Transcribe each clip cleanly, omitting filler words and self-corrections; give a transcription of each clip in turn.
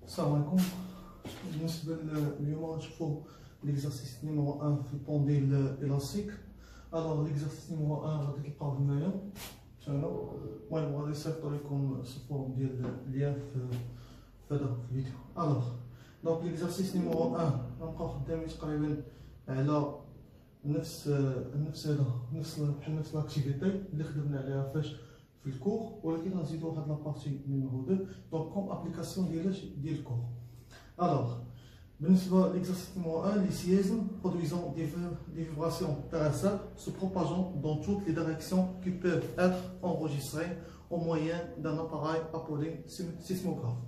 السلام عليكم. بالنسبة اليوم غنشوفو l'exercice numéro 1 في البونديل élastique. Alors l'exercice numéro 1 غادي تلقاوه هنايا المهم غادي يصيفط لكم الصفور ديال اللين في هذا الفيديو. Alors donc l'exercice numéro 1 غنبقاو خدامين تقريبا على نفس بحال نفس لاكتيفيتي اللي خدمنا عليها فاش في الكور، ولكن غنزيدو واحد لابارتي نيميرو 2 دونك كوم ابليكاسيون ديال الكور. الوغ بالنسبه ليكزارسيس نيميرو 1 les sièges produisant des vibrations terrestres se propageant dans toutes les directions qui peuvent être enregistrées au moyen d'un appareil appelé sismographe.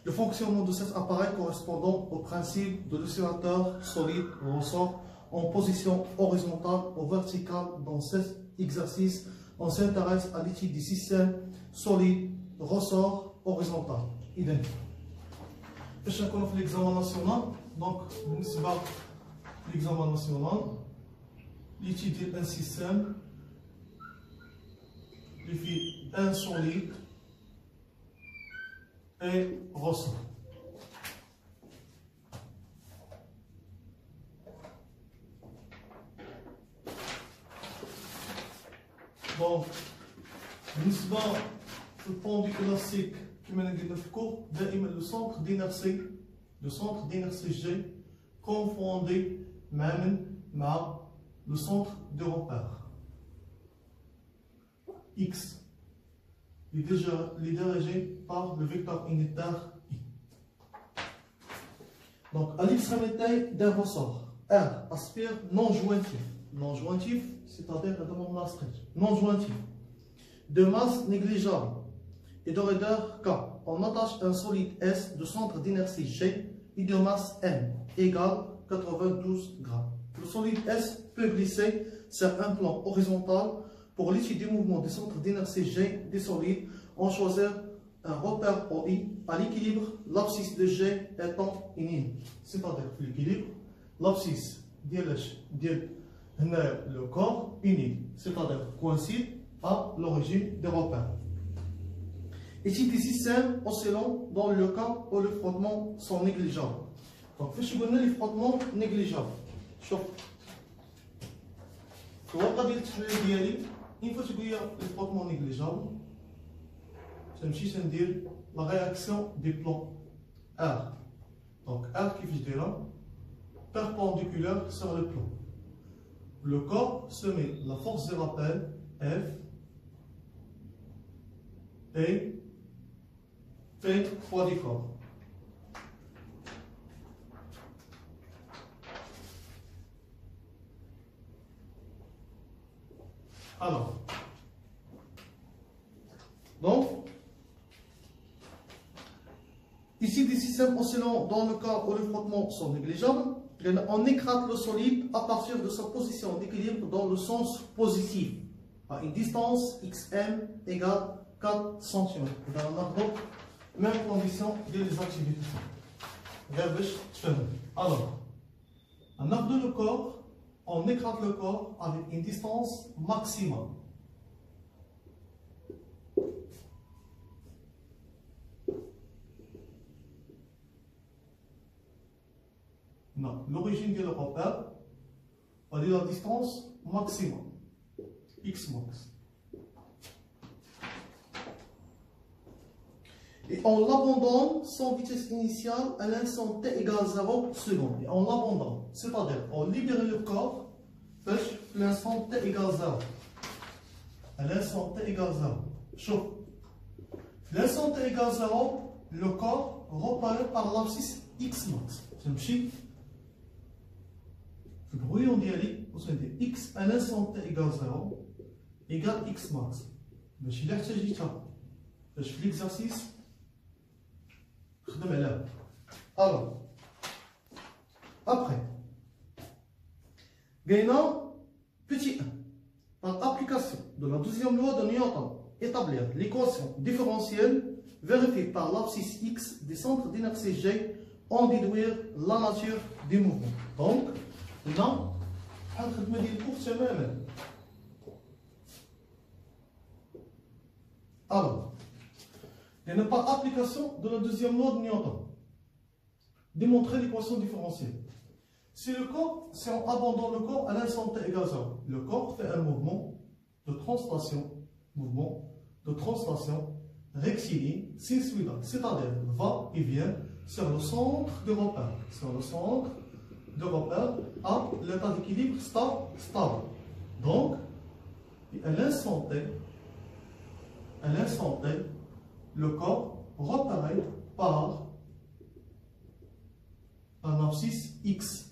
Le fonctionnement de cet appareil correspondant au principe de l'oscillateur solide ressort en position horizontale ou verticale. Dans cet exercice, on s'intéresse à l'étude du système solide ressort horizontal. Idem. باش نكونوا في l'examen national donc بالنسبه l'examen national l'étude ديال un système اللي فيه un solide et ressort. Donc بالنسبه في البوندي كلاسيك كما قلنا في الكور دائما لو سونتر دينيرسي جي كونفوندي مع لو سونتر دو روبير اكس اللي dirigé par le vecteur unitaire I. Donc à l'extrémité d'un ressort R aspire non jointif, c'est-à-dire la demande non jointif de masse négligeable et de raideur K. On attache un solide S de centre d'inertie G et de masse M égale 92 grammes. Le solide S peut glisser sur un plan horizontal. Pour l'étude du mouvement des centres d'inertie G des solides, on choisit un repère OI à l'équilibre, l'abscisse de G étant inime. C'est-à-dire que l'équilibre, l'abscisse le corps unit, c'est-à-dire coïncide à l'origine des repères. Ici des systèmes oscillants dans le cas où les frottements sont négligeables. Donc, فاش قلنا les frottements négligeables. شوف في الورقة ديال التحليل ديالي une fois تقول لي les frottements négligeables تنمشي تندير la réaction du plan R. Donc R كيفاش دايره perpendiculaire sur le plan. Le corps se met la force de rappel F et P poids du corps. Alors, donc, ici des systèmes oscillants dans le cas où les frottements sont négligeables, on écrase le solide à partir de sa position d'équilibre dans le sens positif, à une distance xm égale 4 cm. On a donc même condition des activités. Alors, on ordonne le corps, on écrase le corps avec une distance maximale. L'origine de le repère, on dit la distance maximum, x max. Et on l'abandonne sans vitesse initiale à l'instant t égale 0 secondes. Et on l'abandonne, c'est-à-dire on libère le corps à l'instant t égale 0. À l'instant t égale 0. Chaud. L'instant t égale 0, le corps reparaît par l'abscisse x max. C'est le brouillon d'Yali, on se dit x à l'instant t égale 0 égale x max. Mais si l'exercice, je fais l'exercice, alors, après, gagnant petit 1, par application de la deuxième loi de Newton, établir l'équation différentielle vérifiée par l'abscisse x des centres d'inertie G en déduire la nature du mouvement. Donc, non, on va faire le cours semaine. Alors, Il n'y a pas d'application de la deuxième loi de Newton. démontrer l'équation différentielle. Si on abandonne le corps à l'instant t égale 0, le corps fait un mouvement de translation, rectiligne, sinusoïdal, c'est-à-dire va et vient sur le centre de repère, à l'état d'équilibre stable. Donc, à l'instant t, le corps repéré par un abscisse X.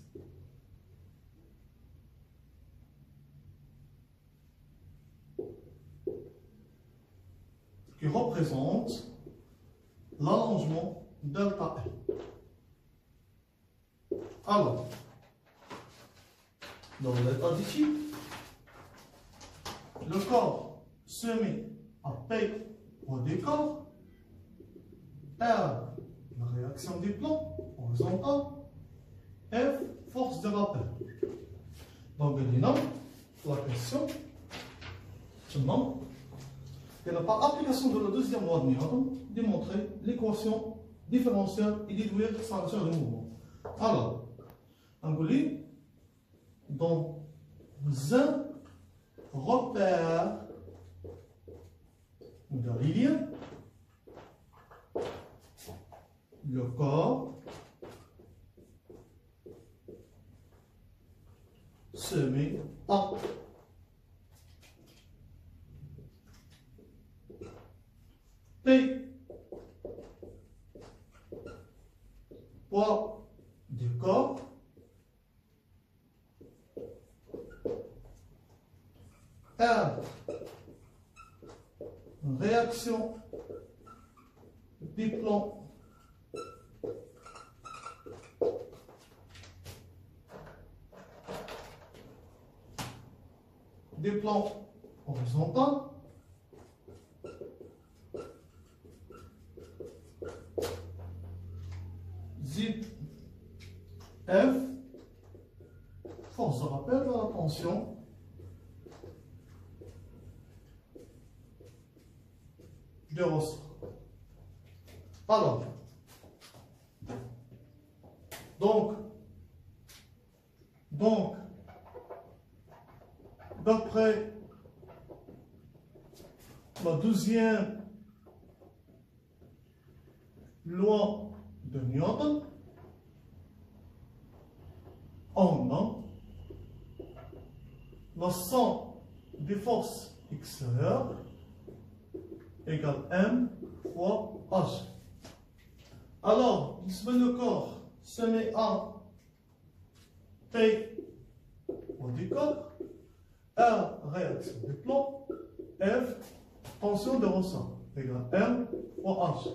Qui représente l'allongement delta L. Alors, dans l'état d'équilibre, le corps se met à P au décor, R, la réaction des plans horizontale, F, force de rappel. Donc, maintenant, la question, et la par application de la deuxième loi de Newton, démontrer l'équation différentielle et déduire sa nature de mouvement. Alors, on dit dans un repère galilien, le corps se met à P, poids du corps, R, réaction des plans horizontaux, Z, F, force de rappel à la tension de ressort. Alors, donc d'après la deuxième loi de Newton, on a la somme des forces extérieures égale M fois H. Alors, le corps se met à P au décor, R, réaction des plans, F, tension de ressort, égale M fois H.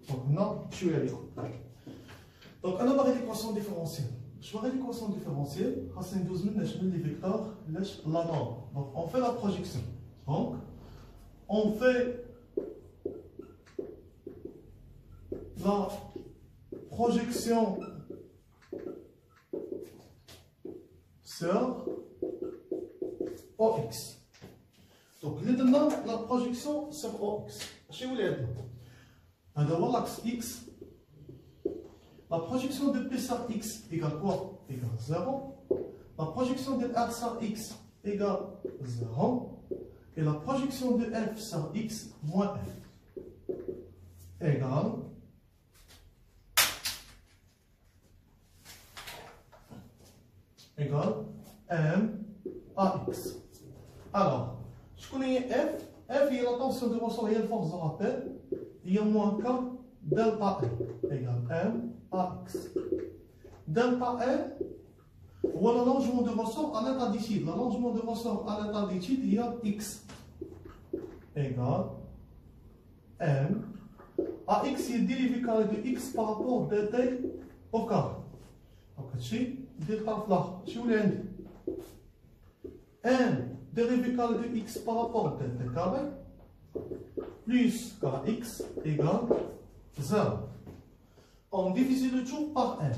Donc, non, je suis à l'écoute. Donc, on a l'équation différentielle. Je vais l'équation différentielle, c'est 12 000 les vecteurs, la norme. Donc, on fait la projection. Donc, on fait la projection sur OX. Donc, maintenant, la projection sur OX. Chez vous, les deux. Alors, l'axe X. La projection de P sur X égale quoi? Égale 0. La projection de R sur X égale 0. Et la projection de F sur X moins F égale M à X. Alors, je connais F. F, il y a la tension de ressort et la force de rappel. Il y a moins K delta L égale M à X. Delta L, ou l'allongement de ressort à l'état d'équilibre. L'allongement de ressort à l'état d'équilibre, il y a X égale M à X, il y a dérivé carré de X par rapport à dt au carré. Donc, c'est delta là. Je vous l'ai dit. M dérivé carré de X par rapport à dt carré plus kx égale 0. On divise le tout par m.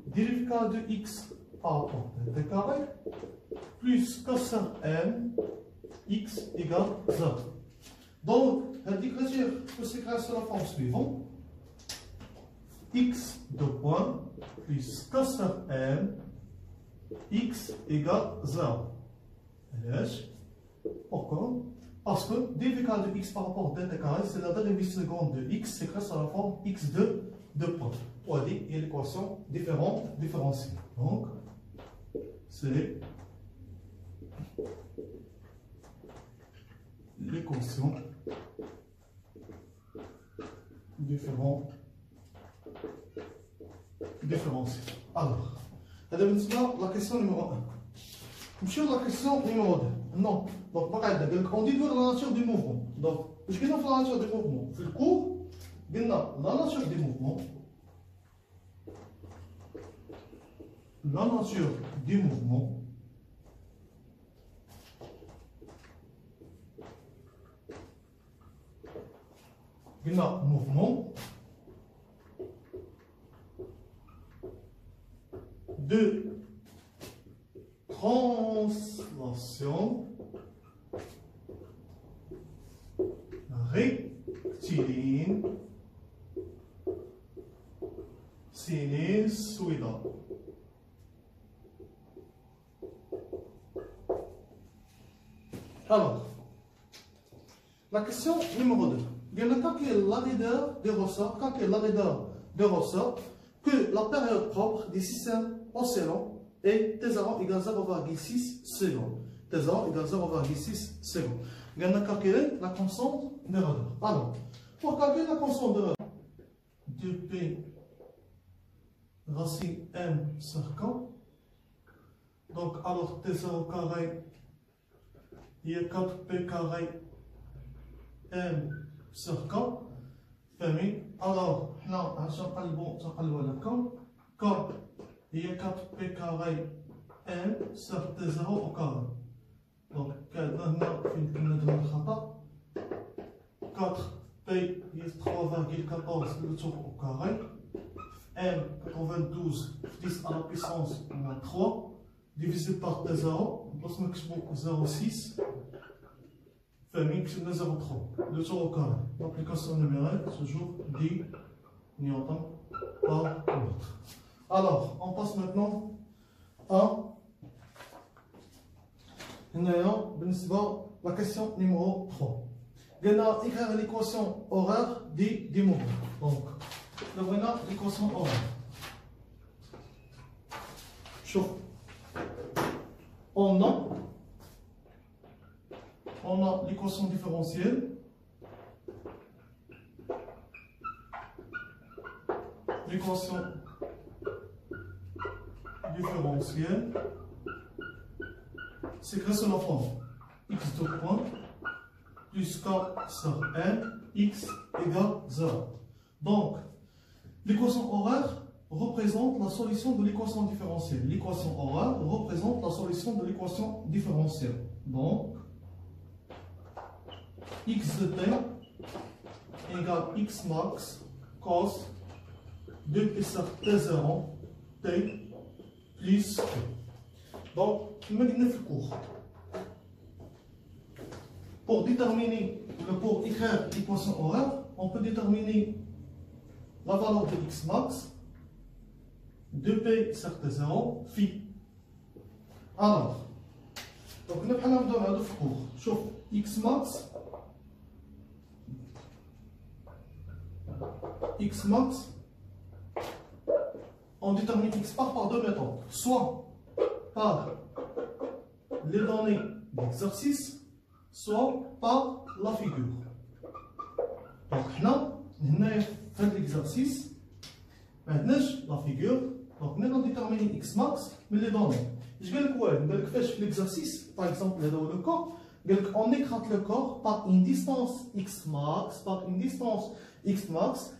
Dérivé carré de x par rapport à dt carré plus k sur m, x égale 0. Donc, on dit que c'est créé sur la forme suivante. x de point plus cos sur m, x égale 0. Pourquoi? Parce que dv carré de x par rapport à dt carré, c'est la dérivée seconde de x, c'est grâce à la forme x2 de point. On a dit, il y a l'équation différentielle. Donc, c'est l'équation différentielle. Alors, la question numéro 1. Monsieur, la question numéro 2. Non. Donc, on dit la nature du mouvement. Donc, je vais faire la nature du mouvement. Dans le cours, la nature du mouvement. La nature du mouvement. Mouvement de translation rectiligne sinusoïdale. Alors, la question numéro 2. Quand il y a l'arrêteur de ressort, que la période propre des systèmes oscillants est T0 égale 0,6 secondes. T0 égale 0,6 secondes. On a calculé la constante de ressort. Alors, pour calculer la constante de ressort, 2P racine M sur K. Donc, alors T0 carré, il y a 4P carré M sur K. Alors, là, K, il y a 4P carré M sur T0 au carré. Donc, 4P, il y a 3,14 le tour au carré. M, 92, 10 à la puissance 3, divisé par T0, on peut se mettre 0,6. Famille qui est 0,3. Le tour au carré. L'application numérique, toujours 10 newtons par mètre. Alors, on passe maintenant à la question numéro 3. On va écrire l'équation horaire du mouvement. Donc, on a l'équation horaire. Chaud. On a l'équation différentielle. L'équation différentielle, c'est grâce à la forme x de point plus k sur n, x égale 0. Donc, l'équation horaire représente la solution de l'équation différentielle. L'équation horaire représente la solution de l'équation différentielle. Donc, x de t égale x max cos 2p sur t0 t plus q. Donc, maintenant le cours. Pour écrire l'équation horaire, on peut déterminer la valeur de x max 2p sur t0 phi. Alors, donc nous allons faire le cours. Chauffe x max, on détermine x par deux méthodes, soit par les données d'exercice, soit par la figure. Donc, nous avons fait l'exercice, maintenant la figure, donc nous allons déterminer x max, mais les données. Je vais le faire l'exercice, par exemple, le corps. On écrase le corps par une distance x max,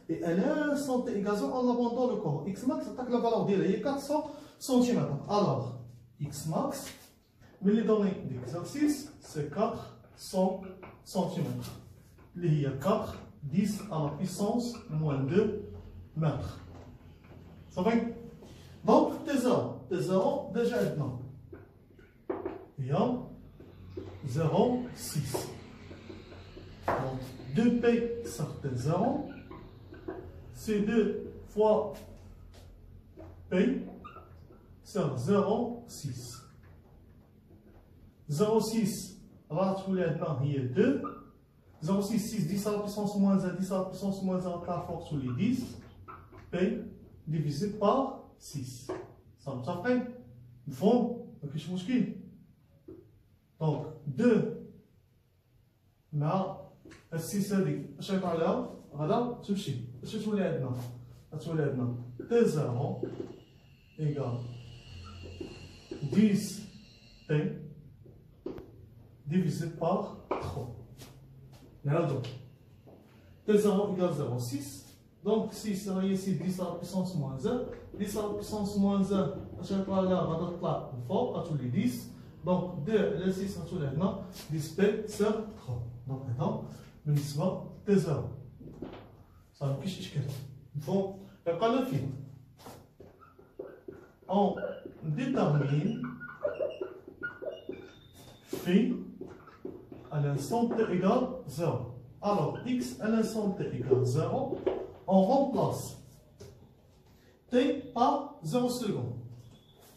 et à l'instant t égale on abandonne le corps. X max attaque la valeur de 400 cm. Alors, x max, mais les données d'exercice, c'est 400 cm. Il y a 4, 10 à la puissance moins 2 mètres. Ça va? Donc, T0, déjà maintenant. Il y a 0,6. Donc, 2P sur T0, c'est 2 fois P sur 0,6. 0,6 راح تولي عندنا هي 2. 0,6 6 10 à la puissance moins 1 10 à la puissance moins 1 la force تولي 10. P divisé par 6. Ça me fait مفهوم؟ ما كاينش مشكل. دونك 2 مع 6 هذيك اش غيطلع لها؟ غادا تمشي. اش تولي عندنا؟ غتولي عندنا T 0 égale 10 T divisé par 3. نعاودو T 0 égale 0,6. Donc 6 راه هي 10 à la puissance moins 1. 10 à la puissance moins 1 اش غيطلع لها؟ غادا تطلع الفوق غتولي 10. دونك 2 على 6 غتولي عندنا 10 بي سور 3. دونك هذا بالنسبه T 0. صافي مكاينش اشكال. مفهوم؟ يبقى لنا فين؟ On détermine phi à l'instant t égale 0. Alors, x à l'instant t égale 0, on remplace t par 0 secondes.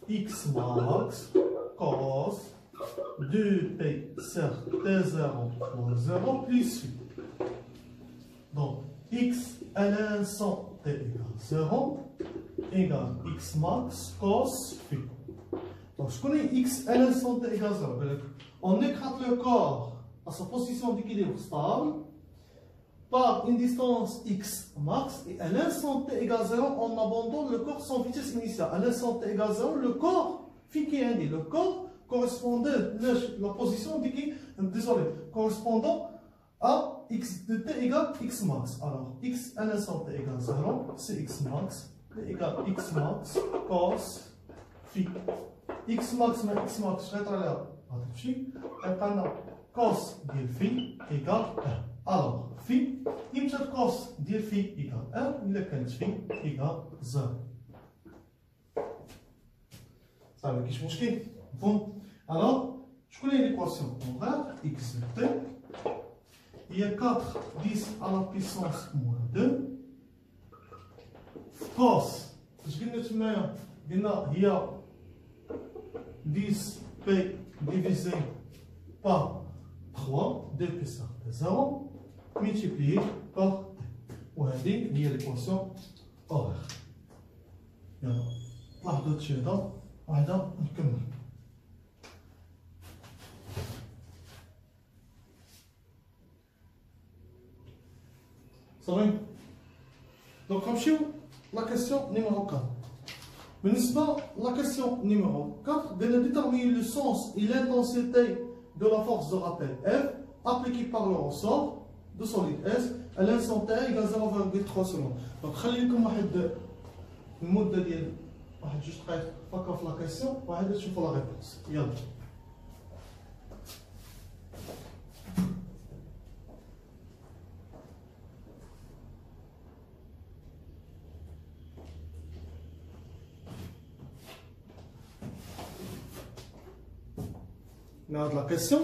X max cos 2p sur t0 moins 0 plus phi. Donc, x à l'instant t égale 0 égale x max cos phi. Donc, je connais x à l'instant t égale 0. On écrase le corps à sa position d'équilibre stable par une distance x max et à l'instant t égale 0, on abandonne le corps sans vitesse initiale. À l'instant t égale 0, le corps, le corps correspondait la position correspondant à x de t égale x max. Alors, x à l'instant t égale 0, c'est x max. égale x max cos phi. X max mais x max je vais là cos ديال phi égale 1. Alors phi يمشي cos ديال phi égale 1 إلا كانت phi égale 0. صافي مكاينش مشكل. مفهوم؟ alors شكون هي l'équation contraire x de t il y a 4 10 à la puissance moins 2 cos اش قلنا تمايا؟ قلنا هي 10 p divisé par 3 2p sur t0 multiplié par t. وهذه هي l'équation horaire. يلا لاحظوا هادشي هذا وحده نكمل. صافي دونك غنمشيو la question numéro 4. La question numéro 4, de déterminer le sens et l'intensité de la force de rappel F appliquée par le ressort de solide S à l'instant T égale 0,3 secondes. Donc, خليكم واحد المدة ديال واحد جوج دقائق فكر في لا كيسيون وواحد تشوفوا لا ريبونس. يلا. La question,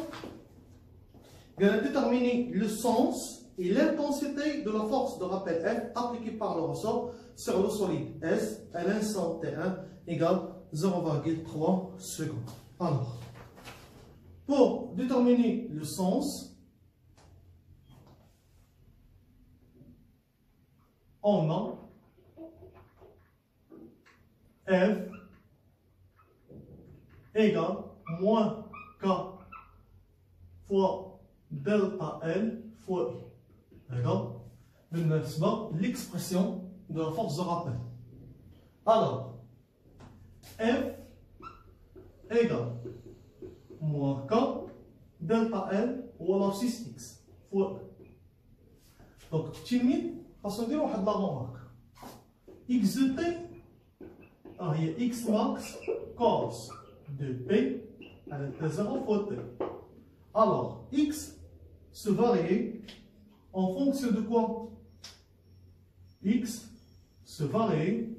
il a déterminer le sens et l'intensité de la force de rappel F appliquée par le ressort sur le solide S à l'instant T1 égale 0,3 secondes. Alors, pour déterminer le sens, on a F égale moins K fois delta L fois I. D'accord? Maintenant, l'expression de la force de rappel. Alors, F égale moins K delta L ou alors 6x fois E. Donc, تلميذ خاصنا نديرو واحد لا غومارك. X de T هي X max cos de P avec T0 fois T. Alors, X se varie en fonction de quoi? X se varie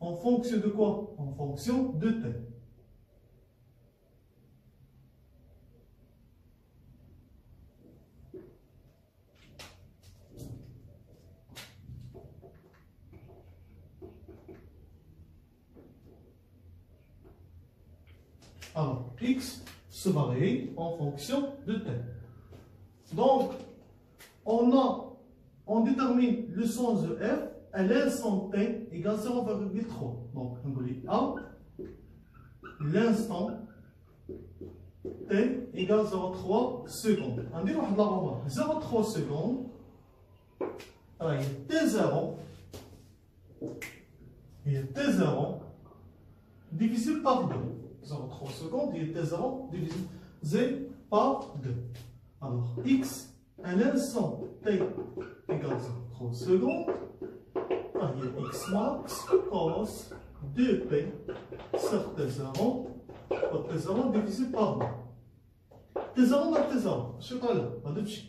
en fonction de quoi? En fonction de T. Alors, x se varie en fonction de t. Donc, on détermine le sens de f à l'instant t égale 0,3. Donc, on dit A, l'instant t égale 0,3 secondes. On dit la remarque 0,3 secondes. Alors, il y a T0. Il y a T0 divisé par 2. 0,3 secondes, il y a T0 divisé par 2. Alors, x à l'instant t égale 0,3 secondes. Alors, il y a x max cos 2p sur T0 par T0 divisé par 2. T0 dans T0, je suis là, on va dire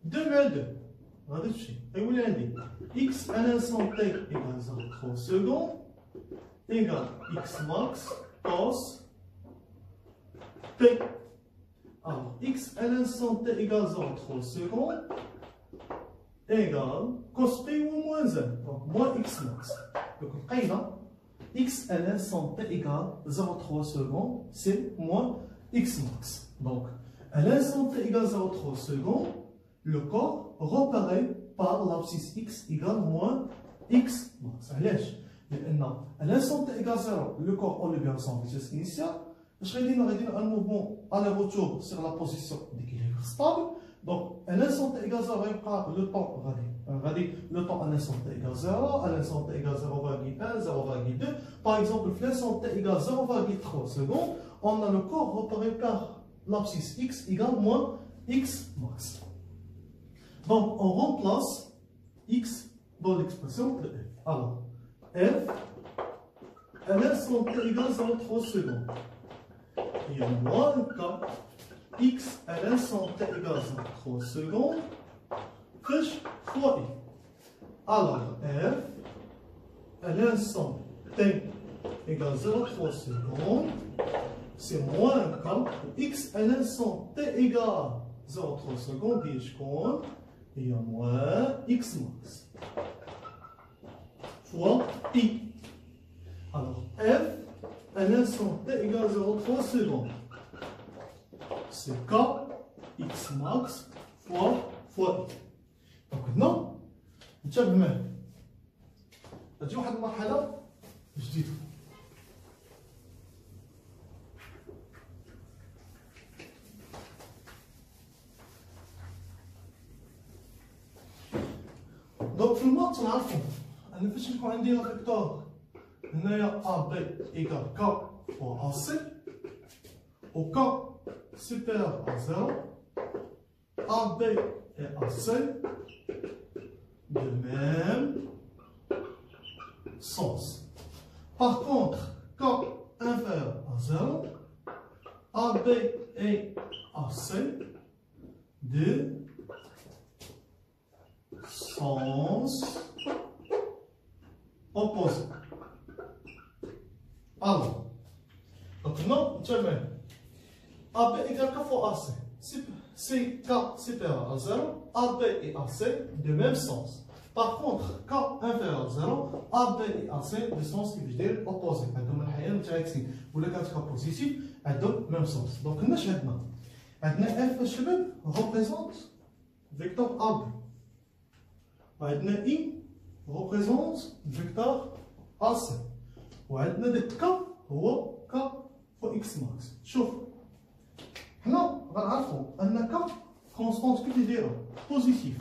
2 مع 2. هذا الشيء يقول عندي x à l'instant t égale 0,3 secondes égale x max cos t. Alors x à l'instant t égale 0,3 secondes égale cos p ou moins 1, donc moins x max. Donc x à l'instant t égale 0,3 secondes, c'est moins x max. Donc à l'instant t égale 0,3 secondes, le corps reparaît par l'abscisse x égale moins x max. À l'instant t égale 0, le corps on libère son vitesse initiale. Je vais dire un mouvement aller-retour sur la position d'équilibre stable. Donc, à l'instant t égale 0, le temps le temps à l'instant t égale 0, à l'instant t égale 0,1, 0,2. Par exemple, à l'instant t égale 0,3 secondes, on a le corps repéré par l'abscisse x égale moins x max. Donc, on remplace x dans l'expression de f. Alors, f à l'instant t égale 0,3 secondes. Il y a moins k x à l'instant t égale 0,3 secondes fois i. Alors, f à l'instant t égale 0,3 secondes, c'est moins k x à l'instant t égale 0,3 secondes, il y a moins x max fois i. Alors, f à l'instant t égale 0,3 secondes, c'est k x max fois i. Donc maintenant, نتابع تجي واحد المرحلة جديدة. دونك في الماط نعرفو أن فاش يكون عندي لا فيكتور هنايا أ بي إيكال ك فوا أ سي و ك supérieur à 0, AB et AC de même sens. Par contre, quand inférieur à 0, AB et AC de sens opposé. Alors, donc non, tu vois, AB égale K fois AC. Si K supérieur à 0, AB et AC de même sens. Par contre, K inférieur à 0, AB et AC de sens qui veut dire opposé. Donc, ou le cas K positif, elles donnent même sens. Donc, nous avons F représente vecteur AB. I représente vecteur AC. وعندنا K هو K fois X max. شوف حنا غنعرفوا ان ك كونستانت كيف يديروا بوزيتيف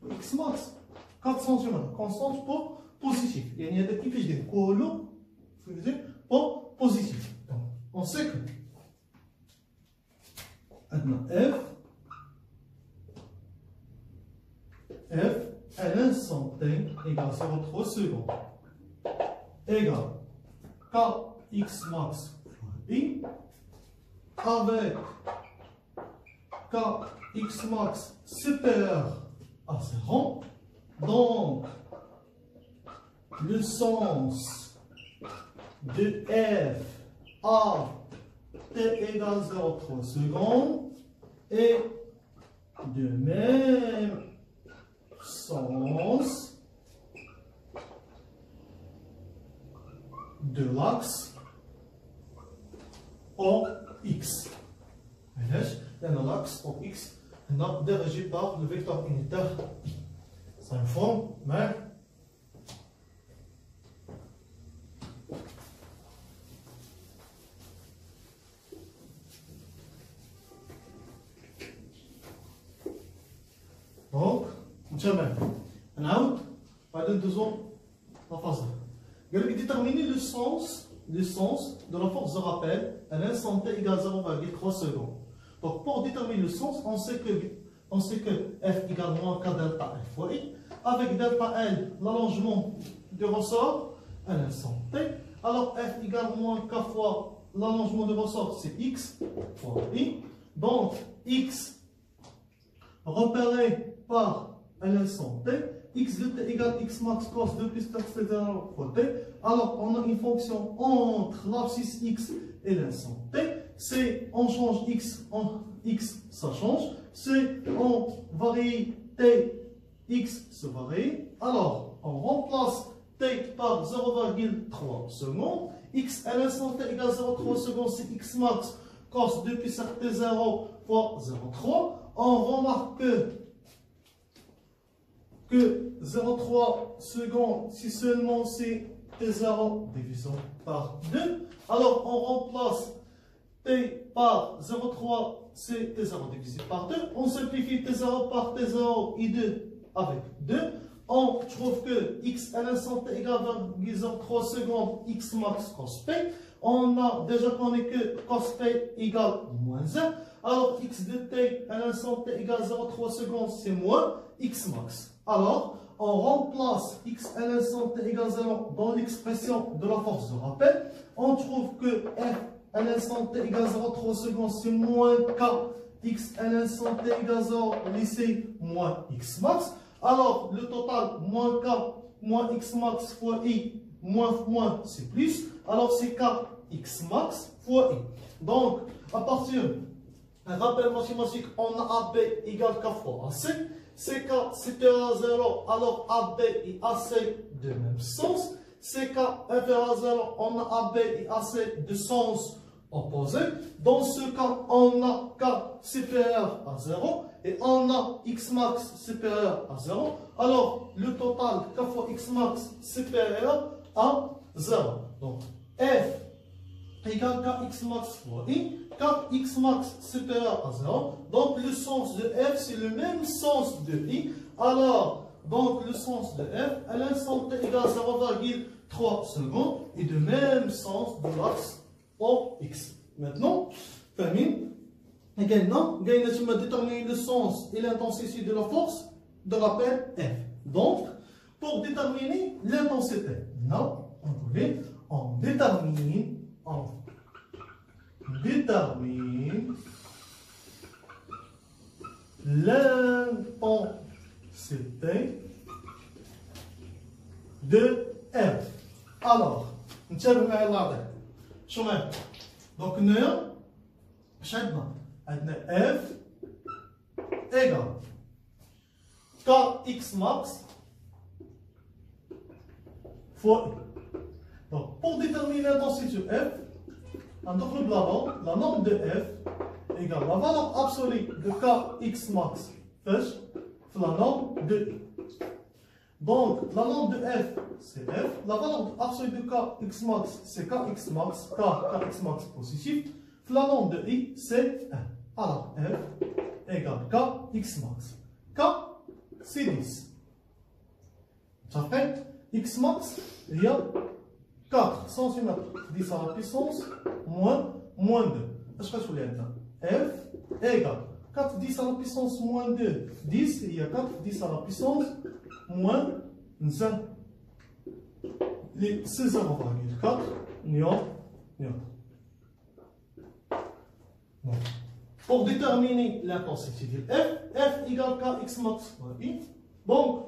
و اكس ماكس 4 سنتيمتر كونستانت بوزيتيف يعني هذا كيفاش يدير كله يدير بوزيتيف. اون سي كو عندنا اف à l'instant t égale 0,3 secondes égale kx max fois i avec kx max supérieur à 0, donc le sens de f à t égale 0,3 secondes est de même sens de l'axe O x. L'axe en x est dirigé par le vecteur unitaire i. C'est une forme, mais donc, jamais. Un out, pas de deux ans, la phase. Déterminer le sens de la force de rappel à l'instant t égale 0,3 secondes. Donc, pour déterminer le sens, on sait que F égale moins K delta F fois I. Avec delta L, l'allongement du ressort à l'instant T. Alors, F égale moins K fois l'allongement du ressort, c'est X fois I. Donc, X repéré par à l'instant T. X de T égale X max cos 2 plus T fois T. Alors, on a une fonction entre l'abscisse X et l'instant T. C'est on change X en X, ça change. C'est on varie T, X se varie. Alors, on remplace T par 0,3 secondes. X à l'instant T égale 0,3 secondes, c'est X max cos 2 puissance T0 fois 0,3. On remarque que 0,3 secondes, si seulement c'est T0 divisé par 2. Alors, on remplace T par 0,3, c'est T0 divisé par 2. On simplifie T0 par T0 et 2 avec 2. On trouve que X à l'instant T égale 0,3 secondes, X max cos P. On a déjà connu que cos P égale moins 1. Alors, X de T à l'instant T égale 0,3 secondes, c'est moins X max. Alors, on remplace X à l'instant T égale 0 dans l'expression de la force de rappel. On trouve que F à l'instant T égale 0,3 secondes, c'est moins K. X à l'instant T égale 0, lycée, moins X max. Alors, le total, moins K, moins X max fois I, moins, c'est plus. Alors, c'est K, X max fois I. Donc, à partir d'un rappel mathématique, on a AB égale K fois AC. CK supérieur à 0, alors AB et AC de même sens. CK inférieur à 0, on a AB et AC de sens opposé. Dans ce cas, on a K supérieur à 0 et on a X max supérieur à 0. Alors, le total K fois X max supérieur à 0. Donc, F égale Kx max fois I. Kx max supérieur à 0. Donc, le sens de F, c'est le même sens de I. Alors, donc, le sens de F, à l'instant T égale 0,3 secondes, et de même sens de l'axe OX. Maintenant, termine. Et maintenant, on va déterminer le sens et l'intensité de la force de rappel F. Donc, pour déterminer l'intensité, on détermine l'intensité de F. Alors, on va voir ça. Donc, nous avons F égale Kx max fois I. Donc, pour déterminer l'intensité de F, on trouve la norme de F égale la valeur absolue de Kx max plus la norme de I. Donc, la norme de F, c'est F. La valeur absolue de Kx max, c'est Kx max, Kx max positif. La norme de I, c'est 1. Alors, F égale Kx max. K, c'est 10. Ça fait X max, il y a 4 cm 10 à la puissance moins 2. Est-ce que je vous l'ai dit? F égale 4 10 à la puissance moins 2, 10. Il y a 4 10 à la puissance moins 1. C'est 0,4 newton. Pour déterminer l'intensité de F égale Kx max fois I. Donc,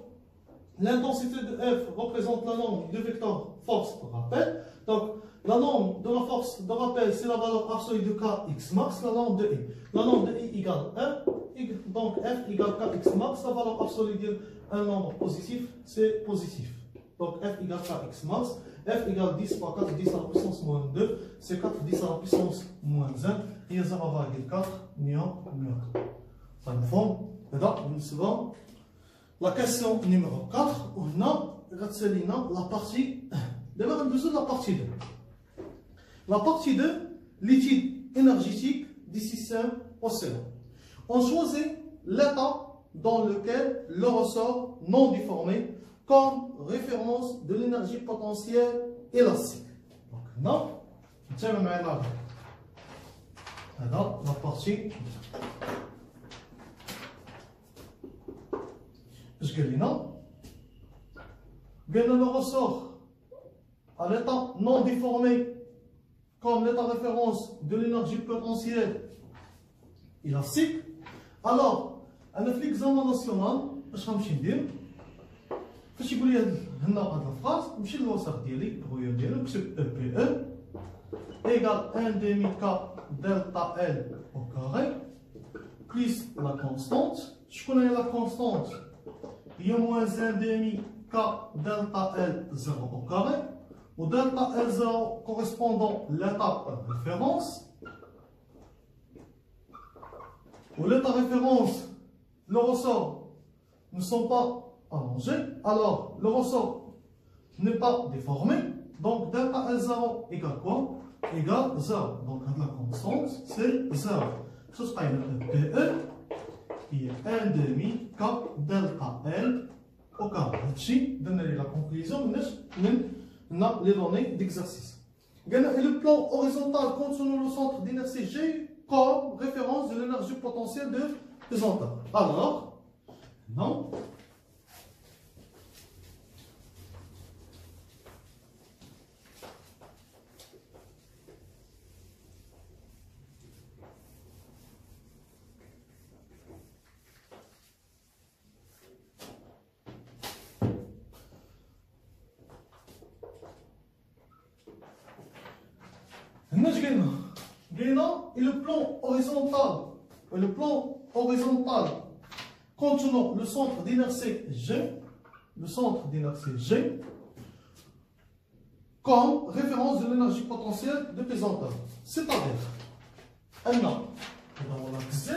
l'intensité de F représente la norme du vecteur force de rappel. Donc, la norme de la force de rappel, c'est la valeur absolue de Kx max, la norme de I. La norme de I égale 1. Donc, F égale Kx max, la valeur absolue d'un nombre positif, c'est positif. Donc, F égale Kx max. F égale 10 fois 4, 10 à la puissance moins 2, c'est 4, 10 à la puissance moins 1, et 0,4 newton. La question numéro 4, on a la partie, d'abord on la partie 2. La partie 2, l'étude énergétique du système océan. On choisit l'état dans lequel le ressort non déformé comme référence de l'énergie potentielle élastique. Donc, non, c'est la partie. Je dis non. Bien, le ressort à l'état non déformé comme l'état référence de l'énergie potentielle élastique. Alors, à l'examen national, je vais vous dire, je vais vous dire la phrase, je vais vous dire, EPE égale 1 demi K delta L au carré, plus la constante. Je connais la constante, il y a moins 1 demi K delta L 0 au carré, au delta L0 correspondant l'état référence. Au l'état référence, le ressort ne sont pas allongés, alors le ressort n'est pas déformé, donc delta L0 égale quoi? Égale 0. Donc la constante c'est 0. Ce sera une PE qui est 1 demi K delta L au carré. Ici, donner la conclusion, on a les données d'exercice. Et le plan horizontal contenant le centre d'inertie G comme référence de l'énergie potentielle de pesanteur. Alors, non. Et le plan horizontal contenant le centre d'inertie G, comme référence de l'énergie potentielle de pesanteur. C'est-à-dire, on a dans l'axe Z,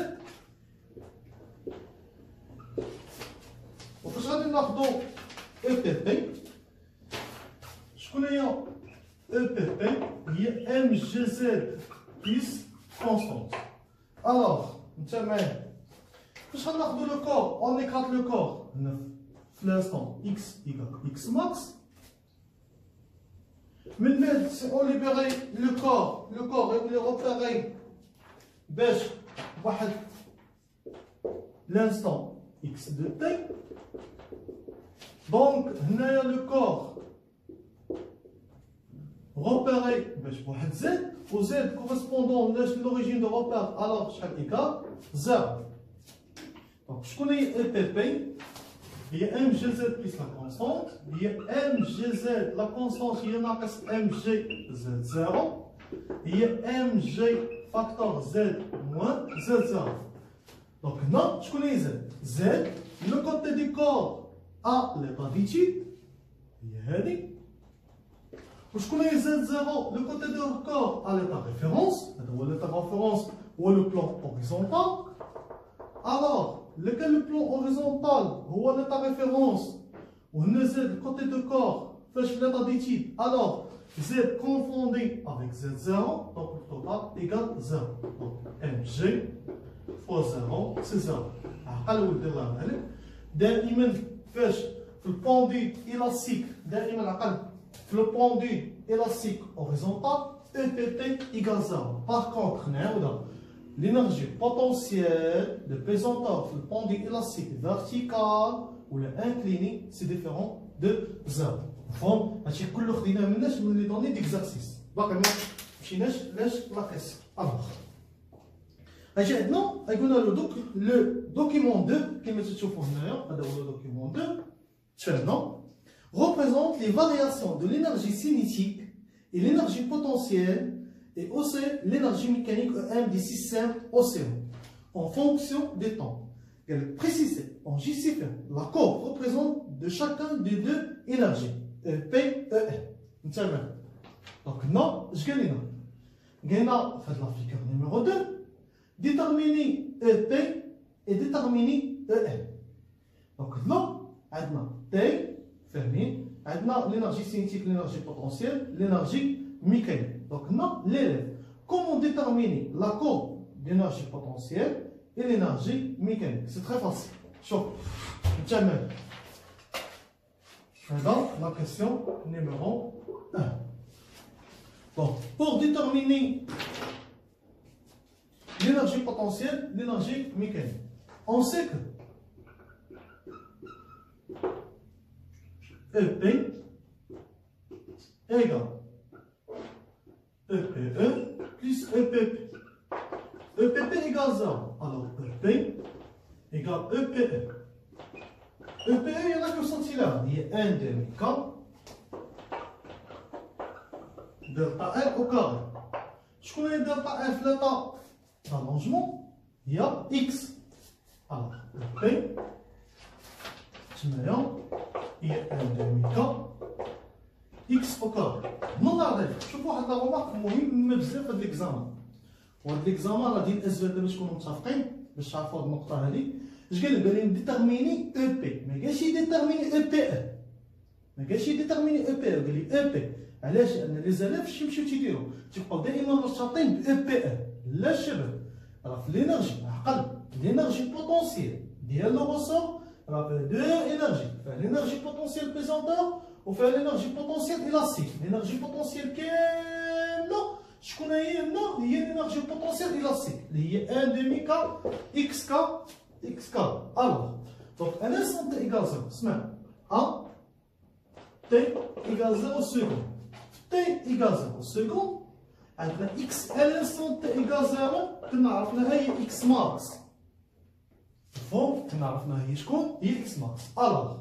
on peut dans EPP, je connais EPP, il y a MGZ plus constante. Alors, le corps, on écrase le corps. L'instant x égale x max. Maintenant, si on libère le corps est repéré l'instant x de t. Donc, le corps repéré z, au z correspondant à l'origine de repère, alors chaque écart 0. Donc je connais EPP, il y a MGZ plus la constante, il y a MGZ, la constante, il y a MGZ0, il y a MG facteur Z moins Z0. Donc non, je connais Z. Z, le côté du corps a l'état d'étude, il y a je connais Z0, le côté du corps à l'état référence, l'état référence ou le plan horizontal. Alors, lequel le plan horizontal ou l'état référence, ou Z, le côté du corps, fait l'état d'étude. Alors, Z confondu avec Z0, donc le total égale 0. Donc, MG fois 0, c'est 0. Alors, دائما فاش في البوندي élastique, دائما le pendu élastique horizontal, EPP égale 0. Par contre, l'énergie potentielle de pesanteur, le pendu élastique vertical ou incliné, c'est différent de 0. Enfin, je vais vous les données d'exercice. Alors, maintenant, le document 2, qui est le document 2, représente les variations de l'énergie cinétique et l'énergie potentielle et aussi l'énergie mécanique EM des systèmes océans en fonction des temps. Elle précise en justifiant la courbe représente de chacun des deux énergies, EP, EM. تمام. دونك هنا اش قال لنا؟ قالنا في هاد لافيكور نيميرو 2 ديتيرميني او بي اي ديتيرميني او ام. دونك هنا عندنا تي فاهمين، عندنا لينرجي سينيتيك لينرجي بوتونسيال لينرجي mécanique. Donc, non, l'élève. Comment déterminer la courbe d'énergie potentielle et l'énergie mécanique? C'est très facile. Chaud. Jamais. Dans la question numéro 1. Bon, pour déterminer l'énergie potentielle, l'énergie mécanique, on sait que EP égale EPE plus EPP. EPP égale 0. Alors EP égale EPE. EPE, il y en a que senti-là. Il y a 1 demi-K delta R au carré. Je connais delta R في l'état d'allongement. Il y a X. Alors EP, il y a 1 demi-K X au carré. Non, نعرف شوفوا واحد لا رومارك مهم بزاف في هاد ليكزامان. وهاد ليكزامان غادي نأسفل دابا تكونوا متفقين باش تعرفوا هاد النقطة هادي. اش قال لك؟ قال لي ديتيرميني او بي، ما قالش ديتيرميني او بي ا. ما قالش ديتيرميني او بي ا، قال لي او بي. علاش؟ لأن لي زاليف فاش يمشيو تيديروا؟ تيبقاو دائما مرتبطين ب او بي ا. لا الشباب، راه في لينرجي عقل لينرجي بوتونسيال ديال لو روسور راه دو انرجي، فيها لينرجي بوتونسيال بيزونتور وفيها لينرجي بوتونسيال إلاستيك. لينرجي بوتونسيال كاملة شكون هي هنا؟ هي لينرجي بوتونسيال إلاستيك اللي هي 1 دومي كا إكس كا إكس كا. ألوغ دونك أن انستون تي إيكال 0، اسمع أ تي إيكال 0 سكوند. تي إيكال 0 سكوند عندنا إكس أن انستون تي إيكال 0 كنا عرفناها هي إكس ماكس. مفهوم؟ كنا عرفناها هي شكون؟ هي إكس ماكس. ألوغ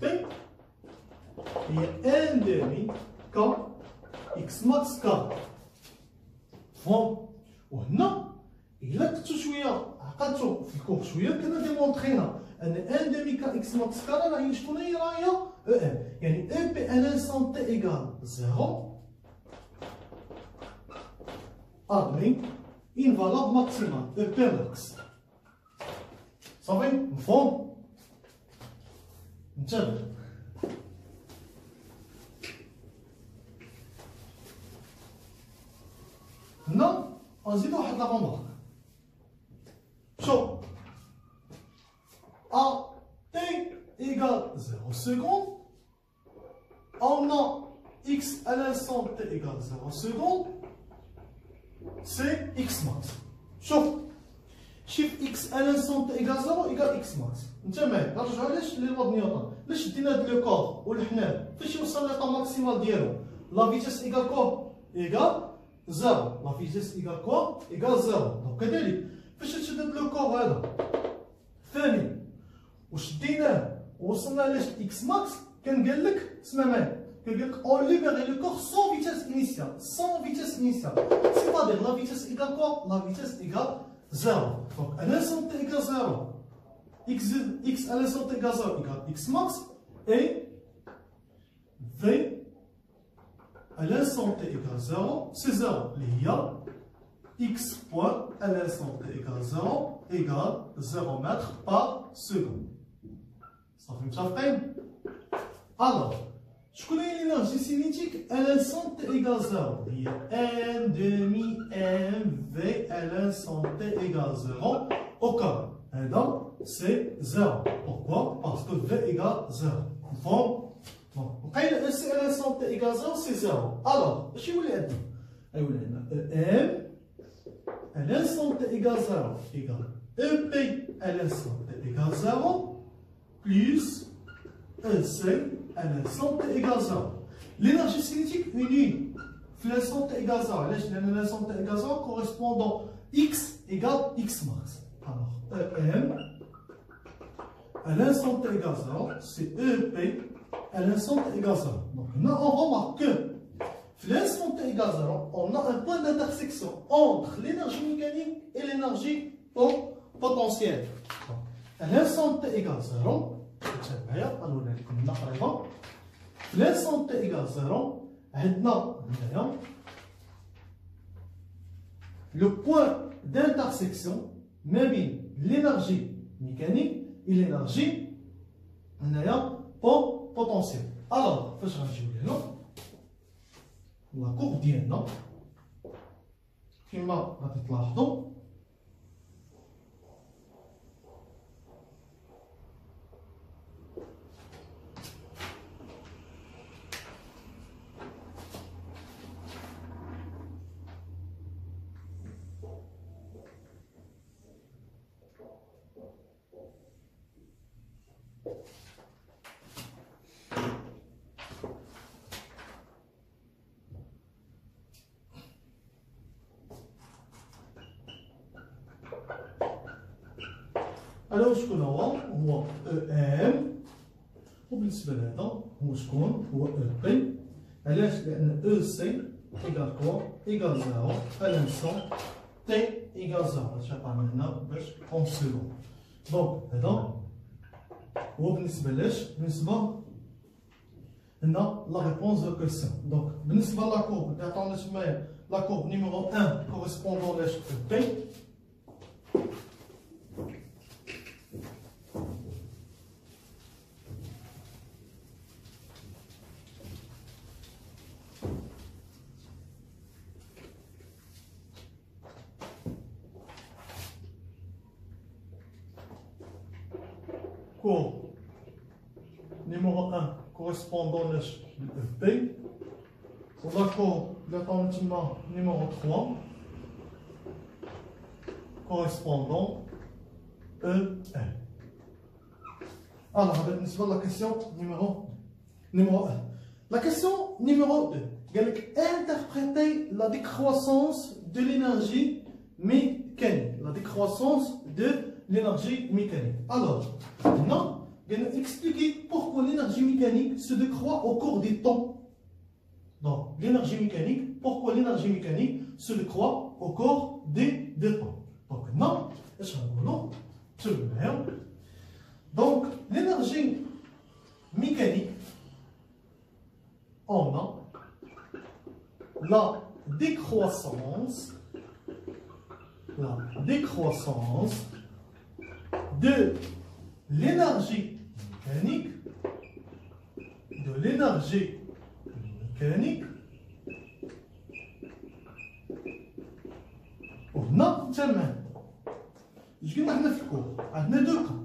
تي هي 1 demi K X max K. فهم؟ وهنا إلا كنتو شوية عقلتو في الكور شوية كنا ديمونطخينا أن 1 demi K X max K راه هي شكون هي؟ راه هي أو إم. يعني أو بي أن انستون تي إيكال 0 admis une valeur maximale أو بي ماكس. صافي؟ مفهوم؟ انتبه. هنا غنزيدو واحد لا رومارك. شوف A T égale 0 secondes, on a X à l'instant T égale 0 secondes, c'est X max. شوف شيف X à l'instant T égale 0 égale X max. انت معايا نرجعو علاش لي لوا نيوتن، علاش دينا هاد لو كور والحنان فاش يوصل ليطا ماكسيمال ديالو لا فيتاس ايكال كور ايكال 0. La vitesse égale quoi? Égale 0. Donc كذلك فاش تشدد لو كور هذا ثاني وشديناه ووصلنا لاش اكس ماكس كان قال لك اسمع معايا كان قال لك اون ليبيري لو كور سون فيتاس انيسيال. سون فيتاس انيسيال سيتادير لا فيتاس ايكال كوا؟ لا فيتاس ايكال 0. دونك ان انستون تي ايكال 0 اكس ان انستون تي ايكال 0 ايكال اكس ماكس اي في à l'instant t égale 0, c'est 0. Il y a x point à l'instant t égale 0 égale 0 mètres par seconde. Ça fait متفقين؟ Alors, je connais l'énergie cinétique à l'instant t égale 0. Il y a 1 demi mv à l'instant t égale 0 au carré. Et donc, c'est 0. Pourquoi? Parce que v égale 0. Bon. وقيل اس ال انستون تي ايكال 0 سي 0. الوغ اش يولي عندنا؟ يولي عندنا ام الانستون تي ايكال 0 ايكال او بي الانستون تي ايكال 0 بلس او سي الانستون تي ايكال 0. لينرجي سينيتيك اوني في الانستون تي ايكال 0. علاش؟ لان الانستون تي ايكال 0 كوريسبوندون اكس ايكال اكس ماكس. الوغ ام الانستون تي ايكال 0 سي او بي à l'instant t égale 0. Donc là, on remarque que l'instant t égale 0, on a un point d'intersection entre l'énergie mécanique et l'énergie potentielle. À l'instant t égale 0, l'instant t égale 0, le point d'intersection entre l'énergie mécanique et l'énergie potentielle. Alors, la courbe ديالنا كما غادي تلاحظوا alors شكون هو ام وبالنسبه لهذا هو شكون هو بي علاش لان او سي ايكال كوا ايكال 0 الانسون تي ايكال 0 هادشي عطانا هنا باش كونسيلو دونك هذا هو بالنسبه لاش بالنسبه هنا لا ريبونس دو كيسيون دونك بالنسبه لا كورب اللي عطاونا تمايا لا كورب نيميرو 1 كوريسبوندون لاش بي courbe numéro 1 correspondant à P. Sur la courbe numéro 3 correspondant EN. Alors, la question numéro 1. La question numéro 2. Interpréter la décroissance de l'énergie mécanique. La décroissance de l'énergie mécanique. Alors, maintenant, on va expliquer pourquoi l'énergie mécanique se décroît au cours du temps. Donc, l'énergie mécanique, pourquoi l'énergie mécanique se décroît au cours des temps. Donc, maintenant, donc, l'énergie mécanique, on a la décroissance de l'énergie mécanique وهنا تمام اش قلنا حنا في الكور عندنا دو كا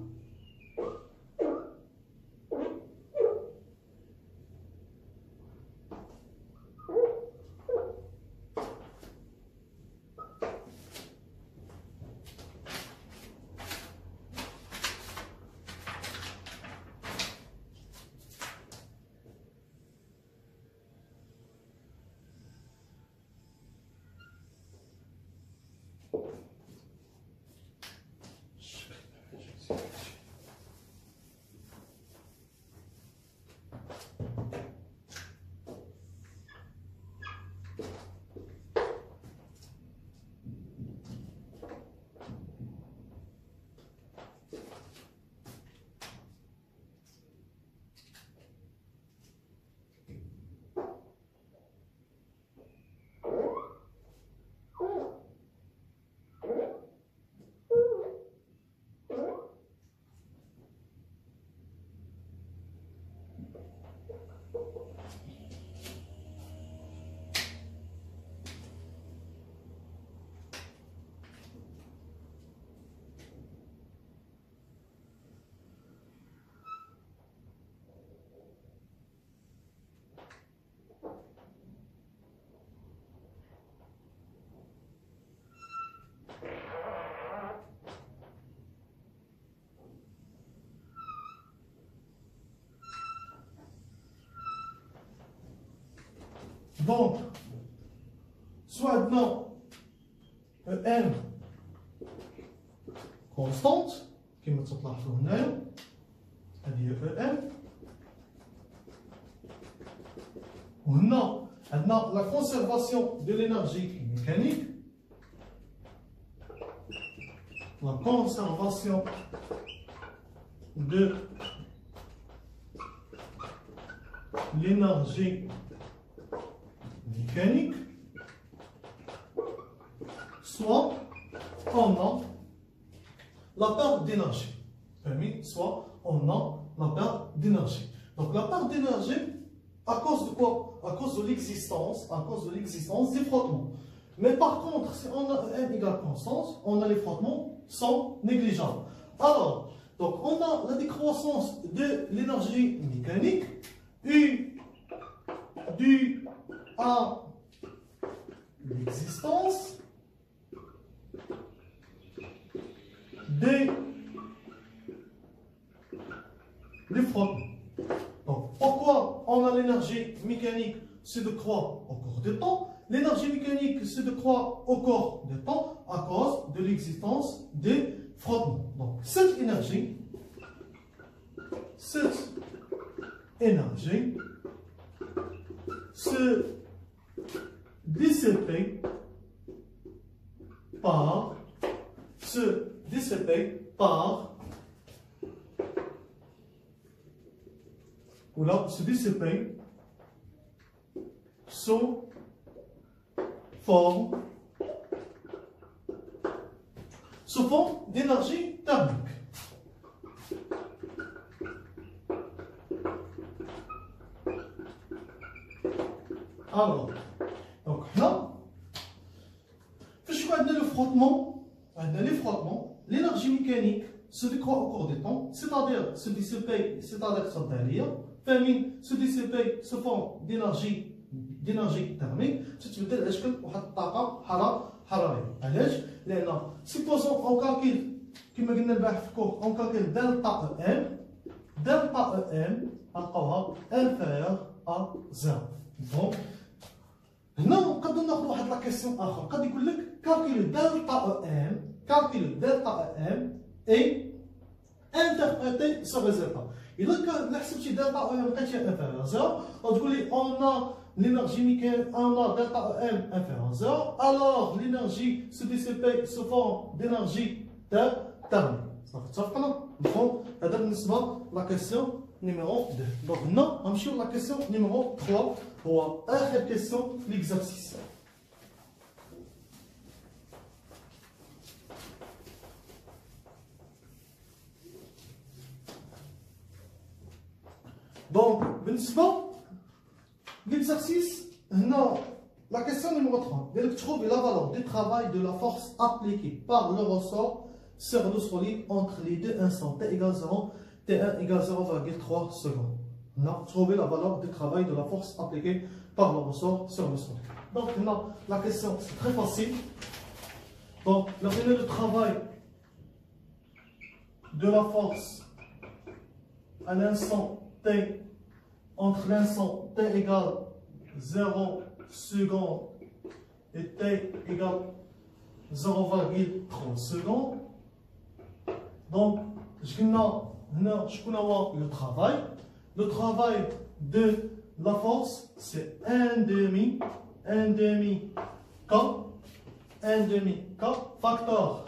Donc, soit non EM constante, كما تلاحظوا هنايا هذه EM وهنا عندنا la conservation de l'énergie mécanique, la conservation de l'énergie mécanique, soit on a la perte d'énergie. Soit on a la perte d'énergie. Donc la perte d'énergie, à cause de quoi? À cause de l'existence des frottements. Mais par contre, si on a M égale constance, on a les frottements sont négligeables. Alors, donc on a la décroissance de l'énergie mécanique U due à l'existence des frottements. Donc, pourquoi on a l'énergie mécanique se décroît au cours du temps? L'énergie mécanique se décroît au cours du temps à cause de l'existence des frottements. Donc, cette énergie se dissipe par sous forme d'énergie thermique. Alors, donc là, puisque on a le frottement, l'énergie mécanique se décroît au cours du temps, c'est-à-dire se dissiper, c'est-à-dire se dissiper sous forme d'énergie thermique. تتبدل على شكل واحد الطاقه حراريه. علاش؟ لان سيبوزون اون كالكيل كما قلنا البارح في الكور اون كالكيل دلتا او ام غنلقاوها انفيريور ا زيرو. دونك هنا نقدروا ناخذ واحد لا كيسيون اخر، قد يقول لك كالكيل دلتا او ام اي انتربريتي سو ريزلتا. إذا حسبتي دلتا او ام لقيتيها انفيريور زيرو وتقول لي اون l'énergie mécanique, on a delta M inférieur à 0, alors l'énergie se dissipe sous forme d'énergie thermique. Ça fait ça. Donc, la question numéro 2. Donc, non, on sur la question numéro 3 pour la question de l'exercice. Donc, l'exercice, non, la question numéro 3. Trouver la valeur du travail de la force appliquée par le ressort sur le solide entre les deux instants t égale 0, t1 égale 0,3 secondes. Non, trouver la valeur du travail de la force appliquée par le ressort sur le solide. Donc, non, la question c'est très facile. Donc, la valeur de travail de la force à l'instant t entre l'instant t égale 0 secondes et t égale 0,3 secondes. Donc, je connais le travail. Le travail de la force, c'est 1,5 K, facteur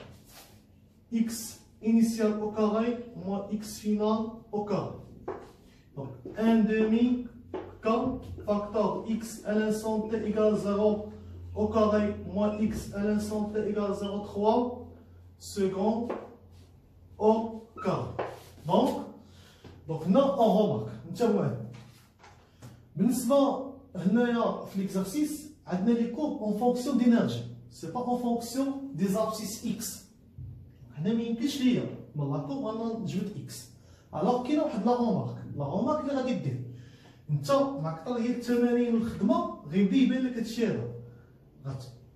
x initial au carré moins x final au carré. Donc, 1,5 K, facteur x à l'instant t égale 0 au carré moins x à l'instant t égale 0,3 secondes au carré. Donc, là, on remarque. Dans l'exercice, on a les courbes en fonction d'énergie. Ce n'est pas en fonction des abscisses x. On a mis une piche liée, mais la courbe, on a x. Alors, qu'il y a la remarque. La remarque, elle a dit انت مع كثر هي التمارين والخدمه غيبدا يبان لك هادشي هذا.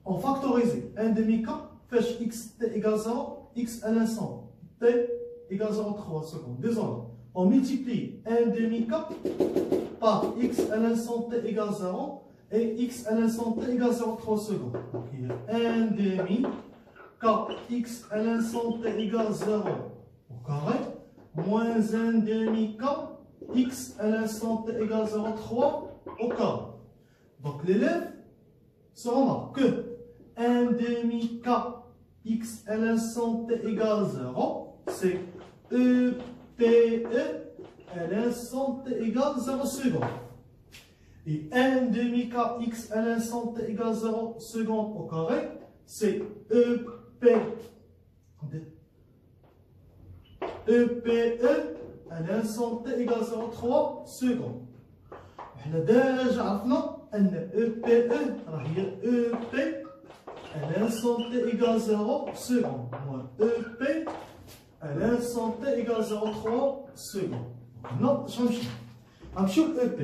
اون فاكتوريزي 1,5 K فاش x t égale 0, x à l'instant t égale 0,3 secondes. Désolé. On multiplie 1,5 K par x à l'instant t égale 0 et x à l'instant t égale 0,3 secondes. Donc il y a 1,5 K x à l'instant t égale 0 au carré moins 1,5 K x à l'instant t égale 0,3 au carré. Donc l'élève se remarque que 1,5 K x à l'instant t égale 0, c'est EPE à l'instant t égale 0 secondes. Et 1 demi-kx à l'instant t égale 0 secondes au carré, c'est EP. EPE à l'instant t égale 0,3 secondes. On a déjà عرفنا أن EPE هي EP à l'instant t égale 0 secondes. Moins EP à l'instant t égale 0,3 secondes. Non, je vais نمشيو EP.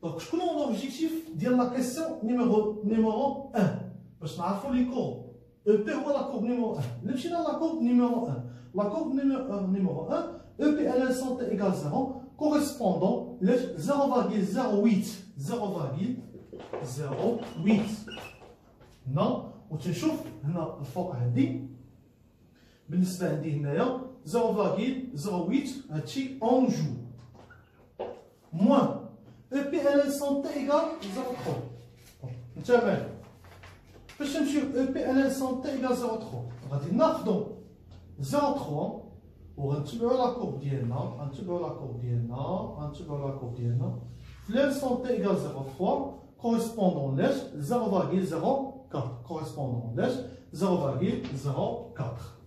Donc, je connais l'objectif de la question numéro 1. Parce que nous avons les courbes. EP ou la courbe numéro 1. Nous avons la courbe numéro 1. La courbe numéro 1, EP à l'instant t égale 0, correspondant à 0,08. 0,08. Non, وتنشوف هنا الفوق عندي بالنسبة عندي هنايا 0,08 هادشي اون جو. Moins EP à l'instant t égale 0,3. نتابع باش نمشيو EP à l'instant t égale 0,3 غادي ناخدو 0,3 وغنتبعو لا كورب ديالنا غنتبعو لا كورب ديالنا في l'instant t égale 0,3 correspondant لاش 0,04 correspondant لاش 0,04.